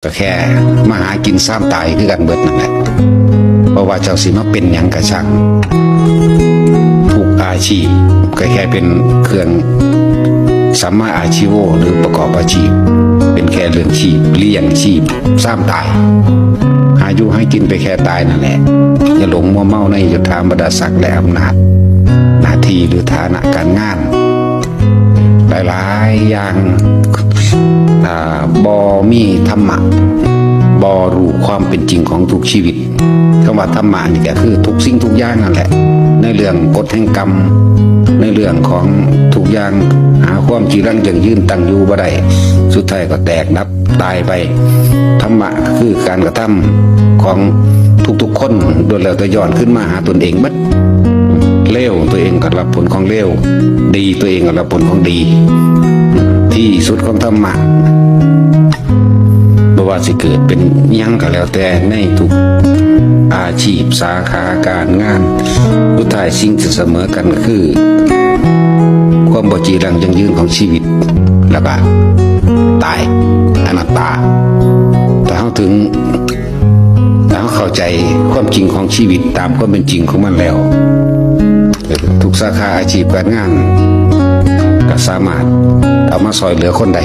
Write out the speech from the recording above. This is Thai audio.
ก็แค่มาหากินซ้ำตายคือกันเบิดนั่นแหละเพราะว่าเจ้าสิมาเป็นหยังกระชังทุกอาชีพก็แค่เป็นเครื่องสัมมาอาชีโวหรือประกอบอาชีพเป็นแค่เรื่องชีพเลี้ยงชีพซ้ำตายหาอยู่ให้กินไปแค่ตายนั่นแหละอย่าหลงมัวเมาในยศถาบรรดาศักดิ์และอำนาจหน้าที่หรือฐานะการงานหลายๆอย่างบ่มีธรรมะบ่รู้ความเป็นจริงของทุกชีวิตคำว่าธรรมะนี่ก็คือทุกสิ่งทุกอย่างนั่นแหละในเรื่องกฎแห่งกรรมในเรื่องของทุกอย่างหาความจีรังยั่งยืนตั้งอยู่บ่ได้สุดท้ายก็แตกดับตายไปธรรมะคือการกระทำของทุกๆคนโดยแล้วแต่ย้อนขึ้นมาหาตนเองบัดเลวตัวเองก็รับผลของเลวดีตัวเองก็รับผลของดีที่สุดของธรรมะบ่ว่าสิเกิดเป็นยังก็แล้วแต่ในทุกอาชีพสาขาการงานสุดท้ายสิ่งที่เสมอกันก็คือความบ่จีรังยั่งยืนของชีวิตแล้วก็ตายอนัตตาแต่เขาเข้าใจความจริงของชีวิตตามความเป็นจริงของมันแล้วทุกสาขาอาชีพการงานก็สามารถเอามาซอยเหลือคนใด